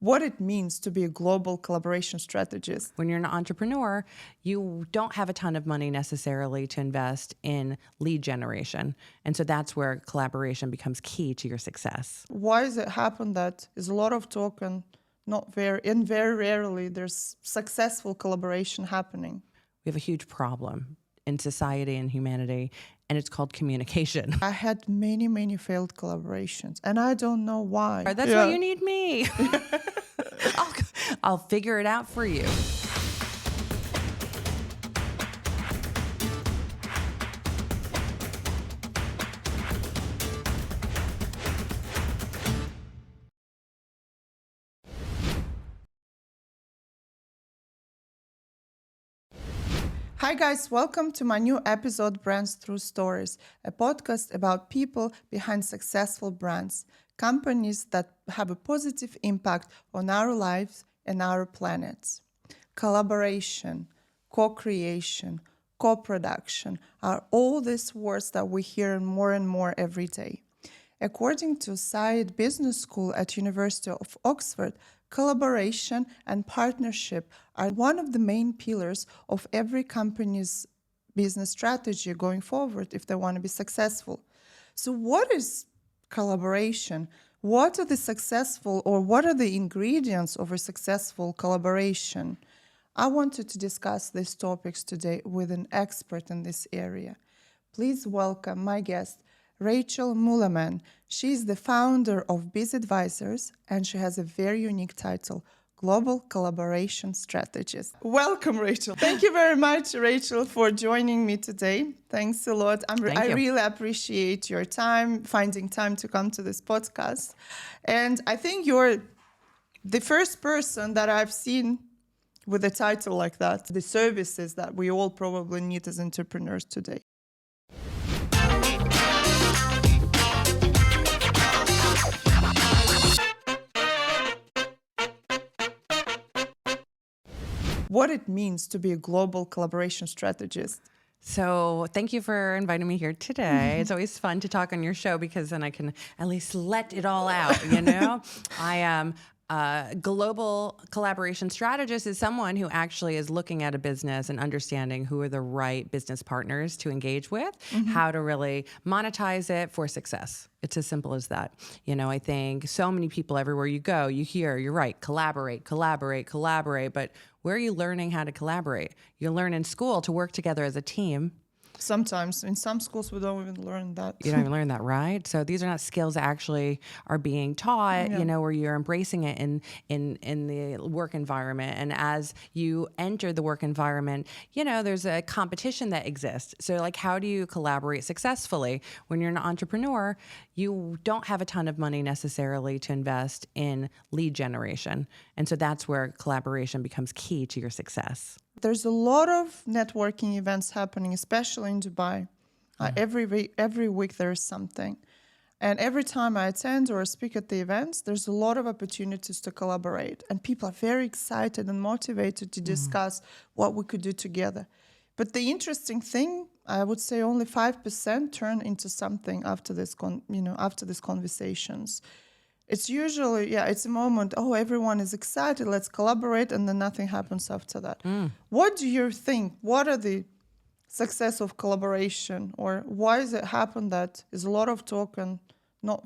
what it means to be a global collaboration strategist. When you're an entrepreneur, you don't have a ton of money necessarily to invest in lead generation. And so that's where collaboration becomes key to your success. Why does it happen that there's a lot of talk and very rarely there's successful collaboration happening? We have a huge problem in society and humanity, and it's called communication. I had many failed collaborations, and I don't know why. That's why you need me. I'll figure it out for you. Hi guys, welcome to my new episode, Brands Through Stories, a podcast about people behind successful brands, companies that have a positive impact on our lives and our planets. Collaboration, co-creation, co-production are all these words that we hear more and more every day. According to Saïd Business School at University of Oxford, collaboration and partnership are one of the main pillars of every company's business strategy going forward if they want to be successful. So what is collaboration? What are the ingredients of a successful collaboration? I wanted to discuss these topics today with an expert in this area. Please welcome my guest, Rachel Meuleman. She's the founder of Biz Advisors, and she has a very unique title, Global Collaboration Strategist. Welcome, Rachel. Thank you very much, Rachel, for joining me today. Thanks a lot. I really appreciate your time, finding time to come to this podcast. And I think you're the first person that I've seen with a title like that, the services that we all probably need as entrepreneurs today. What it means to be a global collaboration strategist. So thank you for inviting me here today. It's always fun to talk on your show because then I can at least let it all out, you know? I am a global collaboration strategist is someone who actually is looking at a business and understanding who are the right business partners to engage with, how to really monetize it for success. It's as simple as that. You know, I think so many people everywhere you go, you hear, you're right, collaborate, but where are you learning how to collaborate? You learn in school to work together as a team. Sometimes in some schools we don't even learn that. You don't even learn that, right? So these are not skills that actually are being taught, you know, where you're embracing it in the work environment. And as you enter the work environment, you know, there's a competition that exists. So like, how do you collaborate successfully? When you're an entrepreneur, you don't have a ton of money necessarily to invest in lead generation. And so that's where collaboration becomes key to your success. There's a lot of networking events happening, especially in Dubai. Every week there's something. And every time I attend or speak at the events, there's a lot of opportunities to collaborate. And people are very excited and motivated to discuss what we could do together. But the interesting thing, I would say only 5% turn into something after this, after these conversations. It's usually, it's a moment, everyone is excited, let's collaborate, and then nothing happens after that. What do you think? What are the success of collaboration, or why does it happen that there's a lot of talk and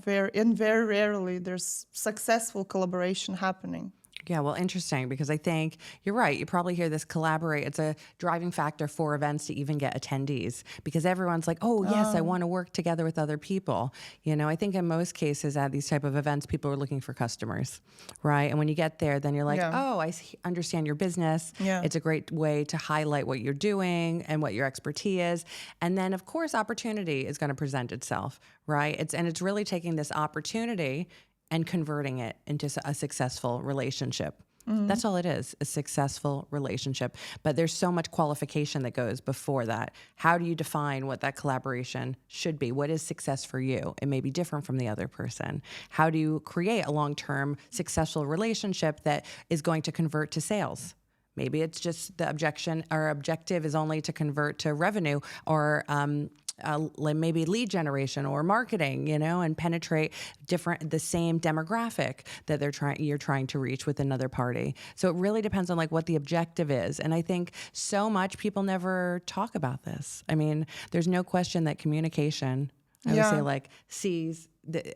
very rarely there's successful collaboration happening? Yeah, well, interesting, because I think you're right. You probably hear this collaborate. It's a driving factor for events to even get attendees, because everyone's like, yes, I want to work together with other people. You know, I think in most cases at these type of events, people are looking for customers, right? And when you get there, then you're like, I understand your business. Yeah. It's a great way to highlight what you're doing and what your expertise is. And then, of course, opportunity is going to present itself, right? It's really taking this opportunity and converting it into a successful relationship. That's all it is, a successful relationship. But there's so much qualification that goes before that. How do you define what that collaboration should be? What is success for you? It may be different from the other person. How do you create a long-term successful relationship that is going to convert to sales? Maybe it's just the objective is only to convert to revenue or like maybe lead generation or marketing, and penetrate the same demographic that you're trying to reach with another party. So it really depends on like what the objective is. And I think so much people never talk about this. I mean, there's no question that communication, I would say like C's,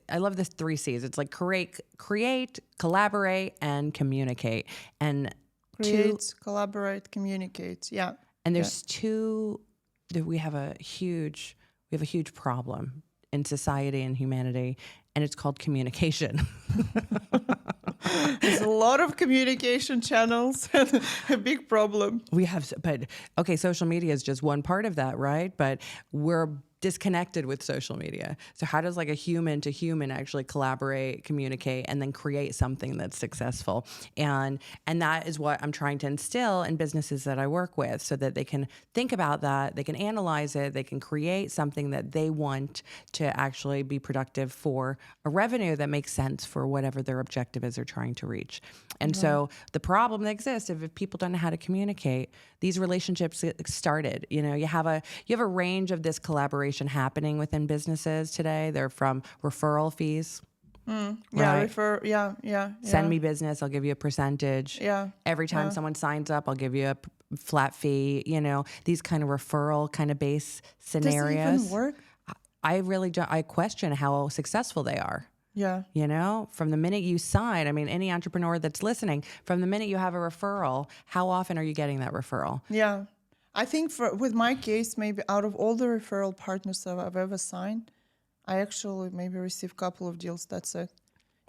I love this 3 C's. It's like create, collaborate, and communicate. And collaborate, communicate. Yeah. And there's we have a huge problem in society and humanity, and it's called communication. There's a lot of communication channels and a big problem. Social media is just one part of that, right? But we're disconnected with social media. So how does like a human to human actually collaborate, communicate, and then create something that's successful? And that is what I'm trying to instill in businesses that I work with, so that they can think about that, they can analyze it, they can create something that they want to actually be productive for a revenue that makes sense for whatever their objective is they're trying to reach. And so the problem that exists if people don't know how to communicate, these relationships get started. You have a range of this collaboration happening within businesses today. They're from referral fees. Right? Send me business, I'll give you a percentage. Yeah. Every time someone signs up, I'll give you a flat fee. These kind of referral kind of base scenarios. Does it even work? I really don't. I question how successful they are. Yeah. From the minute you sign, I mean, any entrepreneur that's listening, from the minute you have a referral, how often are you getting that referral? Yeah. I think with my case, maybe out of all the referral partners that I've ever signed, I actually maybe received a couple of deals. That's it.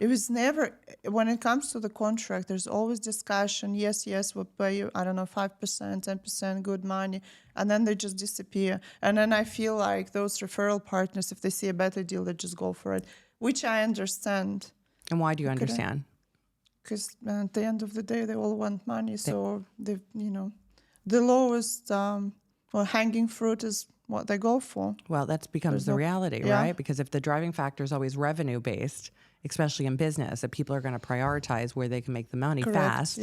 It was never, when it comes to the contract, there's always discussion. Yes, we'll pay you, 5%, 10%, good money. And then they just disappear. And then I feel like those referral partners, if they see a better deal, they just go for it, which I understand. And why do you understand? Because at the end of the day, they all want money. So, the lowest hanging fruit is what they go for. Well, that becomes the reality, right? Because if the driving factor is always revenue-based, especially in business, that people are going to prioritize where they can make the money fast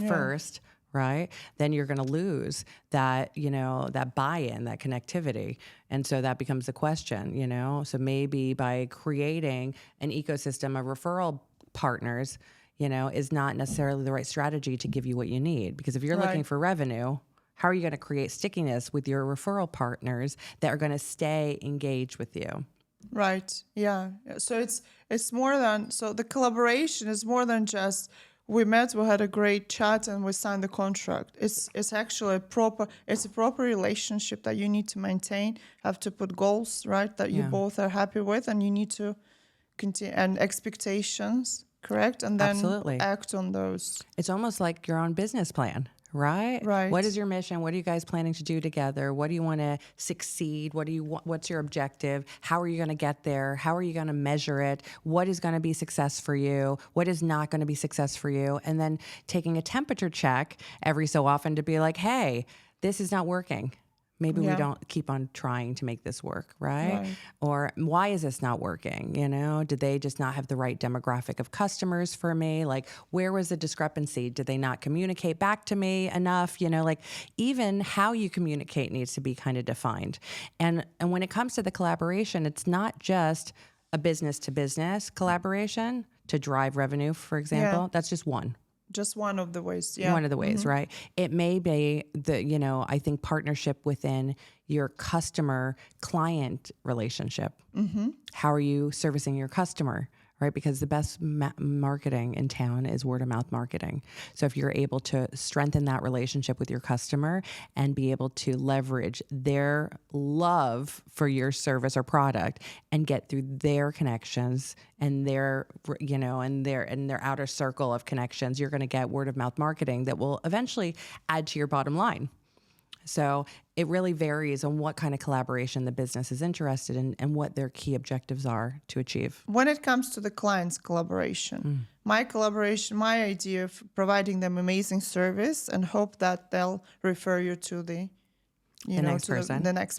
first, right? Then you're going to lose that, that buy-in, that connectivity. And so that becomes the question, So maybe by creating an ecosystem of referral partners, is not necessarily the right strategy to give you what you need. Because if you're looking for revenue, how are you going to create stickiness with your referral partners that are going to stay engaged with you? Right. Yeah. So it's more than, so the collaboration is more than just we met, we had a great chat, and we signed the contract. It's actually a proper relationship that you need to maintain. Have to put goals, right, that you both are happy with, and you need to continue, and expectations, correct, and then act on those. It's almost like your own business plan. Right? Right. What is your mission? What are you guys planning to do together? What do you want to succeed? What do you want? What's your objective? How are you going to get there? How are you going to measure it? What is going to be success for you? What is not going to be success for you? And then taking a temperature check every so often to be like, hey, this is not working. Maybe we don't keep on trying to make this work, right? Or why is this not working? Did they just not have the right demographic of customers for me? Like, where was the discrepancy? Did they not communicate back to me enough? Even how you communicate needs to be kind of defined. And when it comes to the collaboration, it's not just a business to business collaboration to drive revenue, for example. That's just one. Just one of the ways, One of the ways, right? It may be I think partnership within your customer-client relationship. How are you servicing your customer, right? Because the best marketing in town is word-of-mouth marketing. So if you're able to strengthen that relationship with your customer and be able to leverage their love for your service or product and get through their connections and their outer circle of connections, you're going to get word-of-mouth marketing that will eventually add to your bottom line. So it really varies on what kind of collaboration the business is interested in and what their key objectives are to achieve. When it comes to the client's collaboration, my idea of providing them amazing service and hope that they'll refer you to the next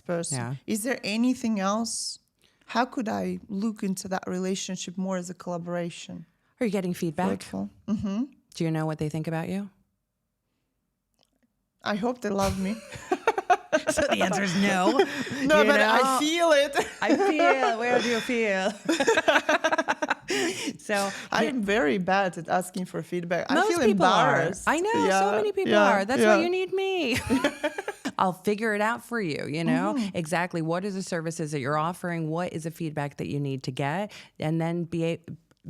person. Yeah. Is there anything else? How could I look into that relationship more as a collaboration? Are you getting feedback? Fruitful. Do you know what they think about you? I hope they love me. So the answer is no. No, You but know? I feel it. I feel. Where do you feel? So I'm very bad at asking for feedback. I most feel people are. embarrassed. I know. So many people are. That's why you need me. I'll figure it out for you, you know, exactly what are the services that you're offering, what is the feedback that you need to get, and then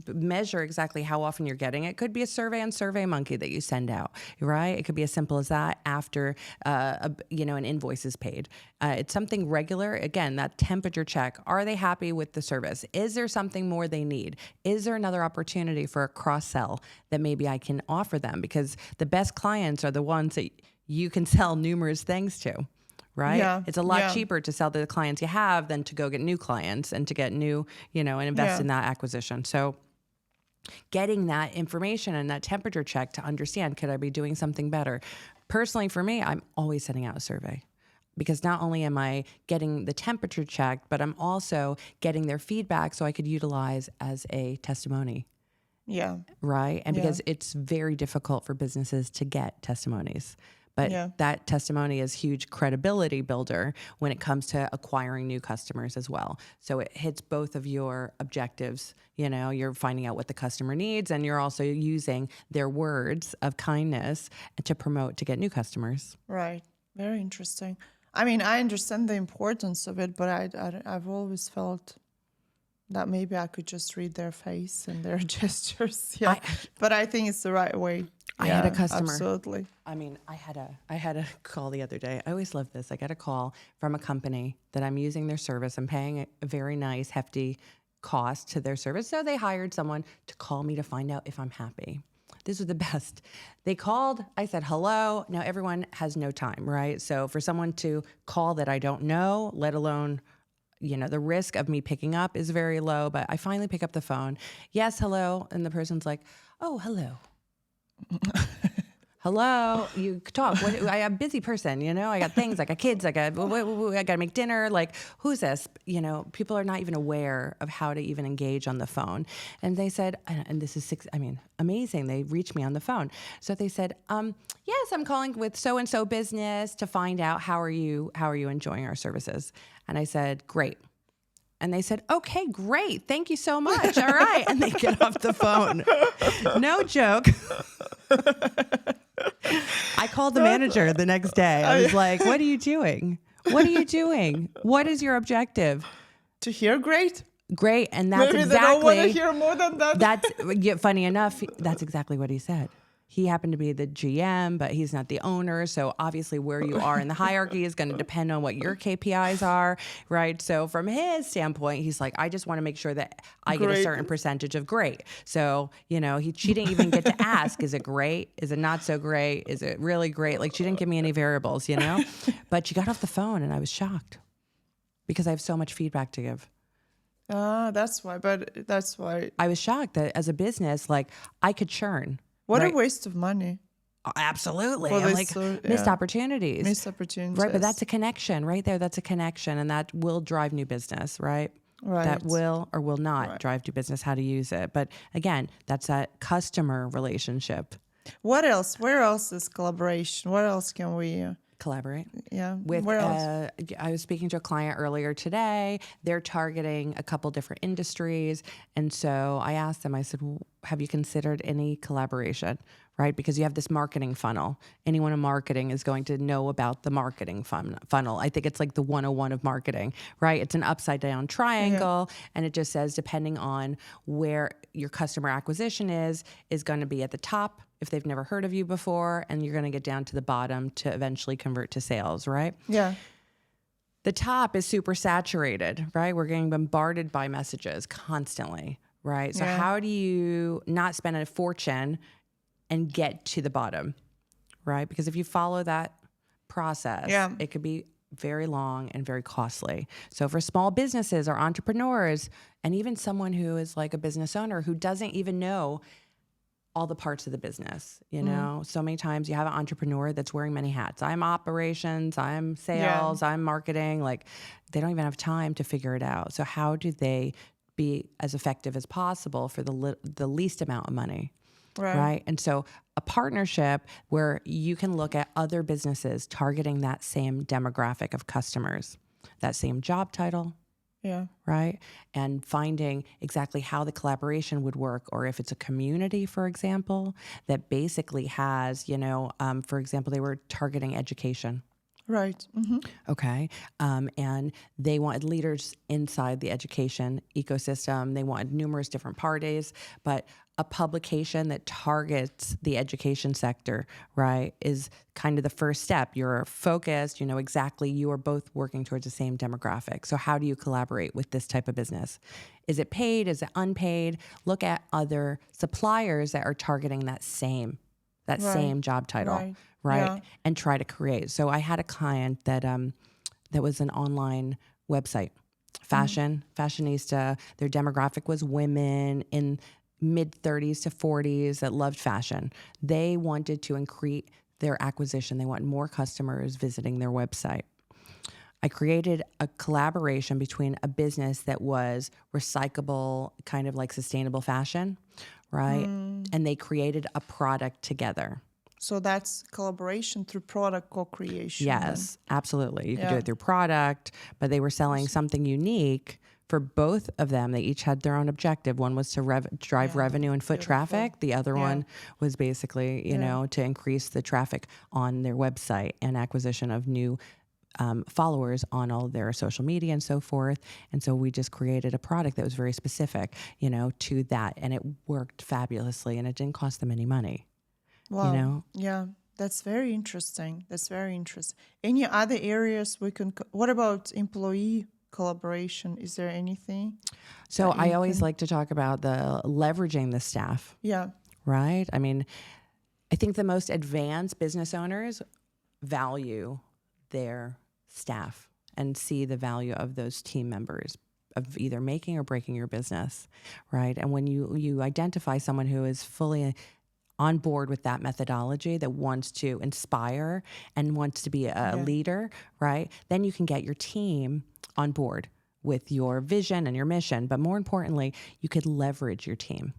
measure exactly how often you're getting it. Could be a survey on SurveyMonkey that you send out, right? It could be as simple as that after, an invoice is paid. It's something regular. Again, that temperature check. Are they happy with the service? Is there something more they need? Is there another opportunity for a cross-sell that maybe I can offer them? Because the best clients are the ones that you can sell numerous things to, right? Yeah, It's a lot yeah. cheaper to sell to the clients you have than to go get new clients and to get new, and invest in that acquisition. So getting that information and that temperature check to understand, could I be doing something better? Personally, for me, I'm always sending out a survey. Because not only am I getting the temperature checked, but I'm also getting their feedback so I could utilize as a testimony. Yeah. Right. And because it's very difficult for businesses to get testimonies. But that testimony is huge credibility builder when it comes to acquiring new customers as well. So it hits both of your objectives. You're finding out what the customer needs, and you're also using their words of kindness to promote to get new customers. Right. Very interesting. I mean, I understand the importance of it, but I've always felt that maybe I could just read their face and their gestures. Yeah. But I think it's the right way. I had a customer. Absolutely. I mean, I had a call the other day. I always love this. I got a call from a company that I'm using their service. I'm paying a very nice, hefty cost to their service. So they hired someone to call me to find out if I'm happy. This was the best. They called. I said, hello. Now, everyone has no time, right? So for someone to call that I don't know, let alone, the risk of me picking up is very low. But I finally pick up the phone. Yes, hello. And the person's like, oh, hello. Hello, you talk. I'm a busy person, I got things, I got kids, I got to make dinner. Like, who's this? People are not even aware of how to even engage on the phone. And they said, and this is amazing. They reached me on the phone. So they said, yes, I'm calling with so-and-so business to find out how are you enjoying our services? And I said, great. And they said, okay, great. Thank you so much. All right. And they get off the phone. No joke. I called the manager the next day. I was like, what are you doing? What are you doing? What is your objective? To hear great? Great. And that's Maybe exactly. they don't want to hear more than that. That's funny enough. That's exactly what he said. He happened to be the GM, but he's not the owner. So obviously where you are in the hierarchy is going to depend on what your KPIs are, right? So from his standpoint, he's like, I just want to make sure that I get a certain percentage of great. So, she didn't even get to ask, is it great? Is it not so great? Is it really great? Like, she didn't give me any variables, But she got off the phone and I was shocked because I have so much feedback to give. That's why. I was shocked that as a business, like, I could churn. What right? a waste of money. Absolutely. Well, I'm like, missed opportunities. Missed opportunities. Right, but that's a connection right there. That's a connection, and that will drive new business, right? Right. That will or will not drive new business, how to use it. But again, that's that customer relationship. What else? Where else is collaboration? What else can we... collaborate. Yeah. With, where else? I was speaking to a client earlier today. They're targeting a couple different industries. And so I asked them, I said, have you considered any collaboration? Right? Because you have this marketing funnel. Anyone in marketing is going to know about the marketing funnel. I think it's like the 101 of marketing, right? It's an upside down triangle. And it just says, depending on where your customer acquisition is going to be at the top if they've never heard of you before, and you're going to get down to the bottom to eventually convert to sales, right? Yeah. The top is super saturated, right? We're getting bombarded by messages constantly, right? So how do you not spend a fortune and get to the bottom, right? Because if you follow that process, it could be very long and very costly. So for small businesses or entrepreneurs, and even someone who is like a business owner who doesn't even know all the parts of the business, so many times you have an entrepreneur that's wearing many hats. I'm operations, I'm sales, I'm marketing. Like, they don't even have time to figure it out. So how do they be as effective as possible for the least amount of money? right? And so a partnership where you can look at other businesses targeting that same demographic of customers, that same job title, Yeah. right? And finding exactly how the collaboration would work, or if it's a community, for example, that basically has, for example, they were targeting education. Right. Mm-hmm. Okay. And they wanted leaders inside the education ecosystem. They wanted numerous different parties, but a publication that targets the education sector, right, is kind of the first step. You're focused, exactly, you are both working towards the same demographic. So how do you collaborate with this type of business? Is it paid? Is it unpaid? Look at other suppliers that are targeting that same job title, right? Yeah. And try to create. So I had a client that was an online website, fashionista. Their demographic was women in mid 30s to 40s that loved fashion. They wanted to increase their acquisition. They want more customers visiting their website. I created a collaboration between a business that was recyclable, kind of like sustainable fashion, right? And they created a product together. So that's collaboration through product co-creation. Yes, absolutely. You could do it through product, but they were selling something unique for both of them. They each had their own objective. One was to drive revenue and foot traffic. The other one was basically, to increase the traffic on their website and acquisition of new followers on all their social media and so forth. And so we just created a product that was very specific, to that. And it worked fabulously and it didn't cost them any money. Wow. Yeah, that's very interesting. Any other areas we can, what about employee collaboration? Is there anything? So I always like to talk about the leveraging the staff. Yeah. Right? I mean, I think the most advanced business owners value their staff and see the value of those team members of either making or breaking your business, right? And when you identify someone who is fully on board with that methodology, that wants to inspire and wants to be a leader, right? Then you can get your team on board with your vision and your mission. But more importantly, you could leverage your team.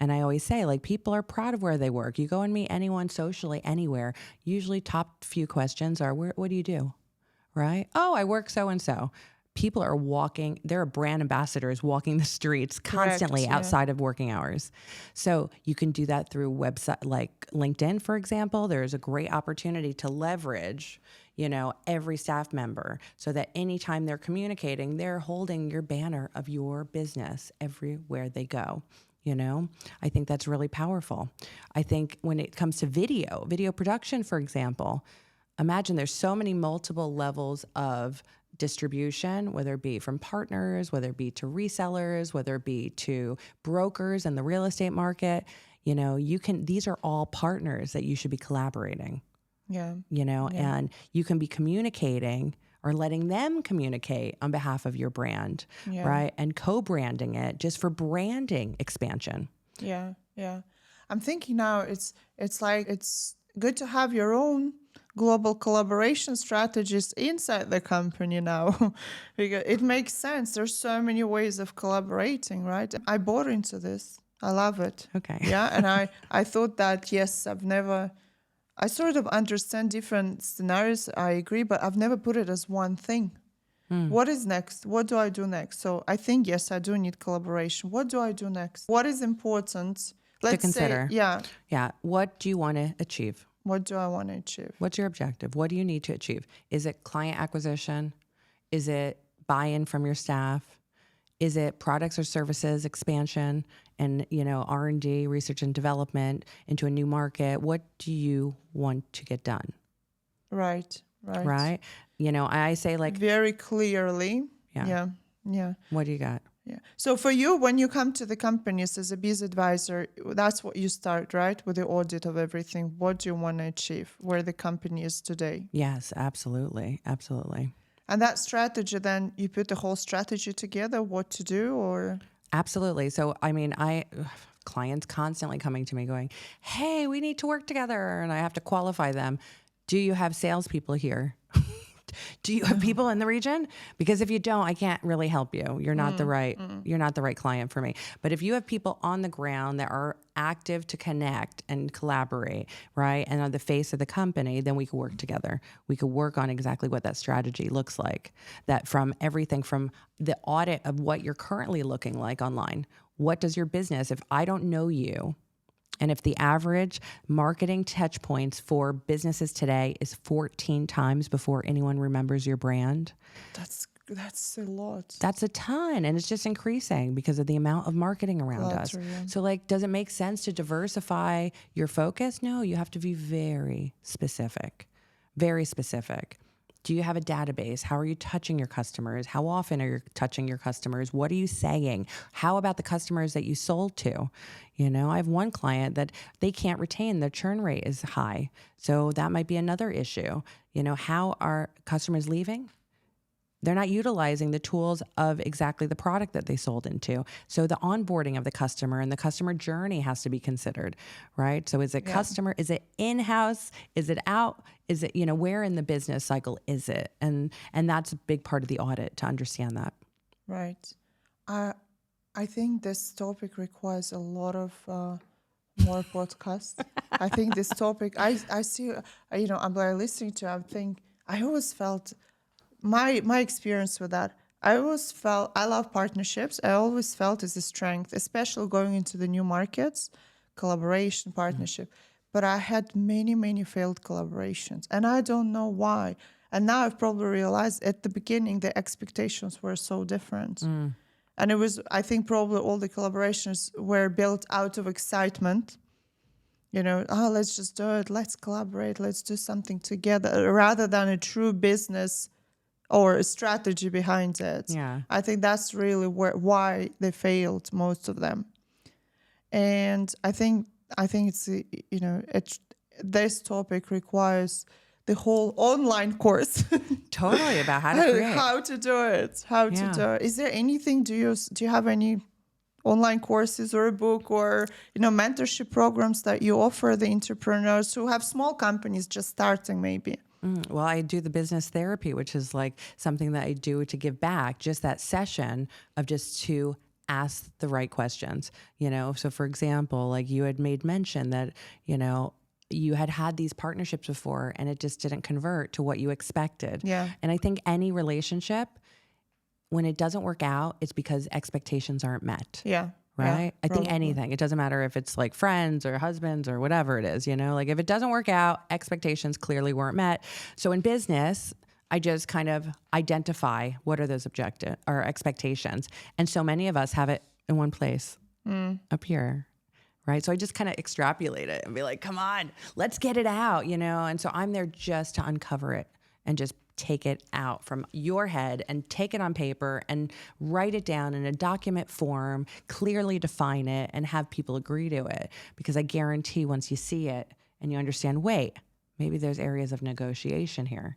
And I always say, people are proud of where they work. You go and meet anyone socially, anywhere. Usually top few questions are, what do you do? Right? Oh, I work so-and-so. People are walking, there are brand ambassadors walking the streets constantly outside of working hours. So you can do that through website like LinkedIn, for example. There's a great opportunity to leverage, every staff member so that anytime they're communicating, they're holding your banner of your business everywhere they go. I think that's really powerful. I think when it comes to video production, for example, imagine there's so many multiple levels of distribution, whether it be from partners, whether it be to resellers, whether it be to brokers in the real estate market, these are all partners that you should be collaborating. Yeah. And you can be communicating or letting them communicate on behalf of your brand, right? And co-branding it just for branding expansion. Yeah. Yeah. I'm thinking now it's good to have your own global collaboration strategist inside the company now because it makes sense. There's so many ways of collaborating, right? I bought into this. I love it. Okay. Yeah. And I thought that, yes, I sort of understand different scenarios. I agree, but I've never put it as one thing. What is next? What do I do next? So I think, yes, I do need collaboration. What do I do next? What is important? To consider. Yeah. What do you want to achieve? What do I want to achieve? What's your objective? What do you need to achieve? Is it client acquisition? Is it buy-in from your staff? Is it products or services expansion and, R&D, research and development into a new market? What do you want to get done? Right. I say very clearly. Yeah. What do you got? Yeah. So for you, when you come to the companies as a biz advisor, that's what you start, right? With the audit of everything. What do you want to achieve? Where the company is today? Yes, absolutely. Absolutely. And that strategy, then you put the whole strategy together, what to do or? Absolutely. So, clients constantly coming to me going, hey, we need to work together. And I have to qualify them. Do you have salespeople here? Do you have people in the region? Because if you don't, I can't really help you. You're not the right client for me. But if you have people on the ground that are active to connect and collaborate, right? And on the face of the company, then we could work together. We could work on exactly what that strategy looks like. That from everything from the audit of what you're currently looking like online. What does your business, if I don't know you, and if the average marketing touch points for businesses today is 14 times before anyone remembers your brand, that's a lot. that's a ton. And it's just increasing because of the amount of marketing around us. So like, does it make sense to diversify your focus? No, you have to be very specific, very specific. Do you have a database? How are you touching your customers? How often are you touching your customers? What are you saying? How about the customers that you sold to? You know, I have one client that they can't retain. Their churn rate is high. So that might be another issue. You know, how are customers leaving? They're not utilizing the tools of exactly the product that they sold into. So the onboarding of the customer and the customer journey has to be considered, right? So is it customer? Is it in-house? Is it out? Is it, you know, where in the business cycle is it? And that's a big part of the audit to understand that. Right. I think this topic requires a lot of more podcasts. I think this topic, I see, you know, I'm like listening to, I always felt, my experience with that, I always felt, I love partnerships. I always felt it's a strength, especially going into the new markets, collaboration, partnership. But I had many failed collaborations, and I don't know why. And now I've probably realized at the beginning, the expectations were so different. And it was, I think probably all the collaborations were built out of excitement. You know, let's just do it. Let's collaborate. Let's do something together, rather than a true business or a strategy behind it. Yeah. I think that's really why they failed, most of them. And I think it's, you know, this topic requires the whole online course. Totally, about how to create. How to do it. To do it. Is there anything, do you have any online courses or a book or, you know, mentorship programs that you offer the entrepreneurs who have small companies just starting maybe? Well, I do the business therapy, which is like something that I do to give back, just that session of just to ask the right questions, you know? So for example, like you had made mention that, you know, you had these partnerships before and it just didn't convert to what you expected. Yeah. And I think any relationship, when it doesn't work out, it's because expectations aren't met. Yeah. Right? Yeah, I think anything, it doesn't matter if it's like friends or husbands or whatever it is, you know, like if it doesn't work out, expectations clearly weren't met. So in business, I just kind of identify what are those objective or expectations. And so many of us have it in one place up here. Right. So I just kind of extrapolate it and be like, come on, let's get it out, you know? And so I'm there just to uncover it and just take it out from your head and take it on paper and write it down in a document form, clearly define it and have people agree to it. Because I guarantee once you see it and you understand, wait, maybe there's areas of negotiation here.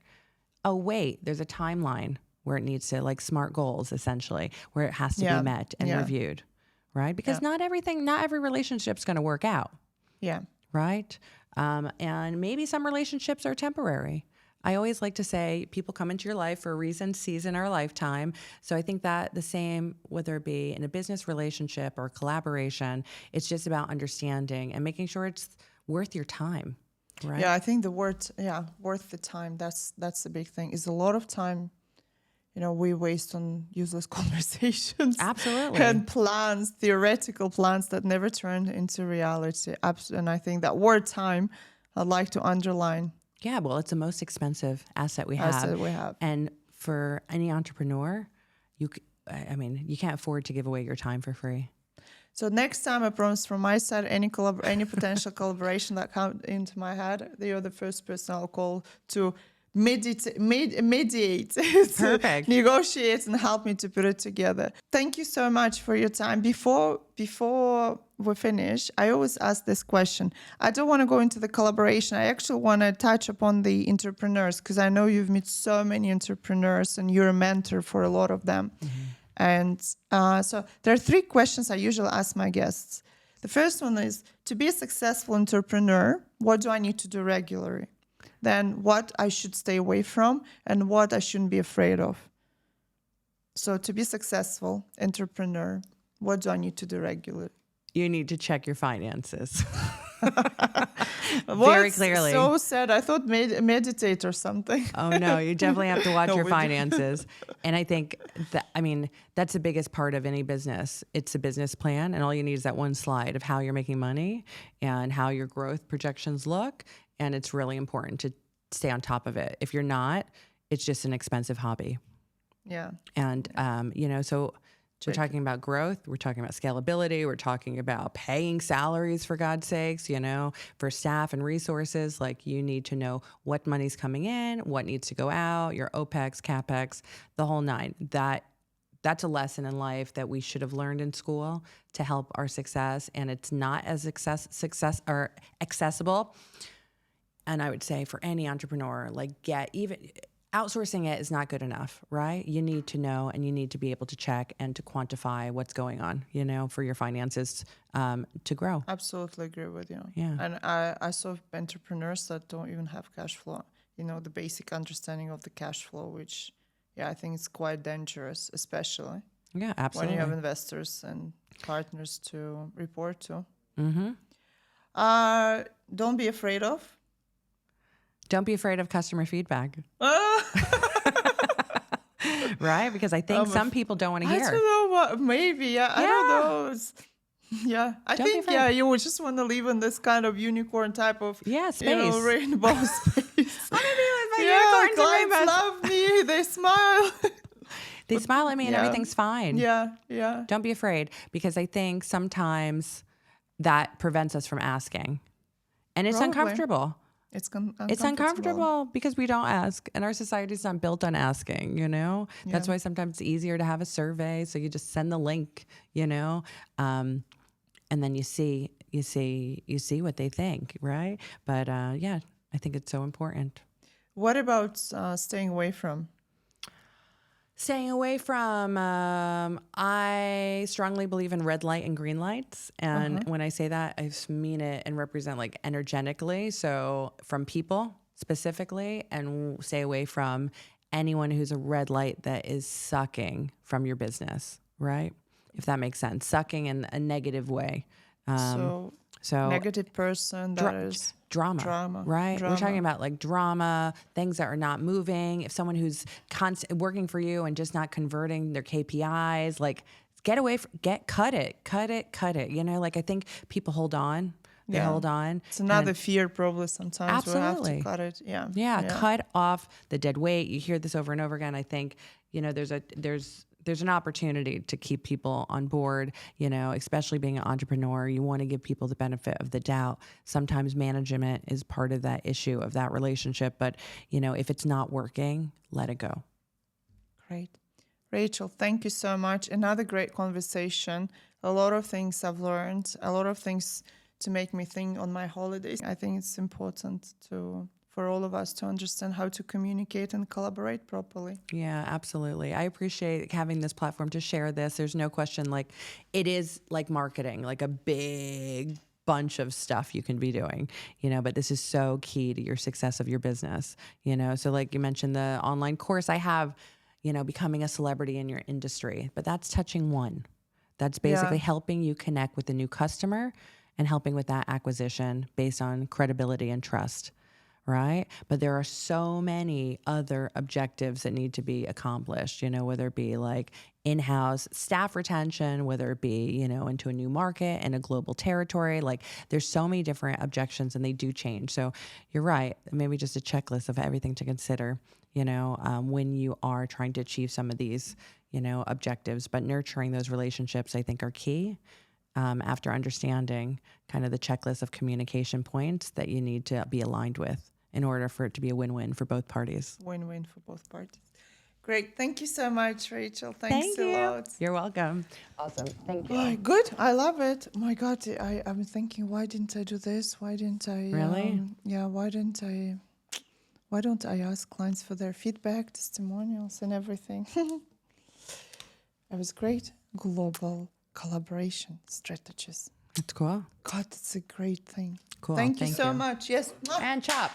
Oh, wait, there's a timeline where it needs to, like SMART goals, essentially, where it has to be met and reviewed, right? Because not every relationship's going to work out. Yeah. Right? And maybe some relationships are temporary. I always like to say people come into your life for a reason, season, or a lifetime. So I think that the same, whether it be in a business relationship or collaboration, it's just about understanding and making sure it's worth your time. Right? Yeah, I think the word, worth the time, that's the big thing. Is a lot of time, you know, we waste on useless conversations. Absolutely. And plans, theoretical plans that never turn into reality. And I think that word time, I'd like to underline. Yeah, well, it's the most expensive asset we have. And for any entrepreneur, you can't afford to give away your time for free. So next time, I promise from my side, any potential collaboration that comes into my head, you're the first person I'll call to mediate, Perfect. negotiate, and help me to put it together. Thank you so much for your time. Before we finish, I always ask this question. I don't want to go into the collaboration. I actually want to touch upon the entrepreneurs, because I know you've met so many entrepreneurs and you're a mentor for a lot of them. Mm-hmm. And so there are 3 questions I usually ask my guests. The first one is, to be a successful entrepreneur, what do I need to do regularly? Then what I should stay away from and what I shouldn't be afraid of. So to be successful entrepreneur, what do I need to do regularly? you need to check your finances. Very Very clearly. So sad. I thought meditate or something. Oh no, you definitely have to watch your we do. finances. And I think that's the biggest part of any business. It's a business plan, and all you need is that one slide of how you're making money and how your growth projections look. And it's really important to stay on top of it. If you're not, it's just an expensive hobby. Yeah. And, so we're talking about growth. We're talking about scalability. We're talking about paying salaries, for God's sakes, for staff and resources. Like, you need to know what money's coming in, what needs to go out, your OPEX, CAPEX, the whole nine. That's a lesson in life that we should have learned in school to help our success. And it's not as accessible. And I would say for any entrepreneur, outsourcing it is not good enough, right? You need to know, and you need to be able to check and to quantify what's going on, for your finances to grow. Absolutely agree with you. Yeah. And I saw entrepreneurs that don't even have cash flow, the basic understanding of the cash flow, which, I think is quite dangerous, especially absolutely. when you have investors and partners to report to. Mm-hmm. Don't be afraid of. Don't be afraid of customer feedback. Right? Because I think some people don't want to hear. I don't know what, maybe. I don't know. I think you would just want to live in this kind of unicorn type of space. Rainbow space. I want to be with my unicorns and clients rainbows. love me. They smile. They smile at me and everything's fine. Yeah. Don't be afraid, because I think sometimes that prevents us from asking. And it's uncomfortable. It's uncomfortable because we don't ask, and our society's not built on asking, That's why sometimes it's easier to have a survey. So you just send the link, and then you see what they think, right? But I think it's so important. What about staying away from? Staying away from, I strongly believe in red light and green lights. And when I say that, I mean it and represent energetically. So from people specifically, and stay away from anyone who's a red light that is sucking from your business, right? If that makes sense. Sucking in a negative way. So negative person that is drama, right? We're talking about drama, things that are not moving. If someone who's working for you and just not converting their KPIs, cut it. I think people hold on. They hold on. It's another fear probably sometimes. Absolutely. We have to cut it. Yeah. Cut off the dead weight. You hear this over and over again. I think, there's an opportunity to keep people on board, especially being an entrepreneur. You want to give people the benefit of the doubt. Sometimes management is part of that issue of that relationship. But, if it's not working, let it go. Great. Rachel, thank you so much. Another great conversation. A lot of things I've learned, a lot of things to make me think on my holidays. I think it's important for all of us to understand how to communicate and collaborate properly. Yeah, absolutely. I appreciate having this platform to share this. There's no question, it is like marketing, like a big bunch of stuff you can be doing, but this is so key to your success of your business, So like you mentioned, the online course I have, becoming a celebrity in your industry, but that's touching one. That's basically helping you connect with a new customer and helping with that acquisition based on credibility and trust. Right? But there are so many other objectives that need to be accomplished, whether it be in-house staff retention, whether it be, into a new market and a global territory. There's so many different objections, and they do change. So you're right. Maybe just a checklist of everything to consider, when you are trying to achieve some of these, objectives. But nurturing those relationships, I think, are key. After understanding kind of the checklist of communication points that you need to be aligned with in order for it to be a win-win for both parties. Win-win for both parties. Great. Thank you so much, Rachel. Thanks a lot. You're welcome. Awesome. Thank you. Oh, good. I love it. Oh my God. I'm thinking, why didn't I do this? Why didn't I? Really? Why don't I ask clients for their feedback, testimonials, and everything? It was great. Global Collaboration Strategist. That's cool. God, that's a great thing. Cool. Thank you so much. Yes. And chop.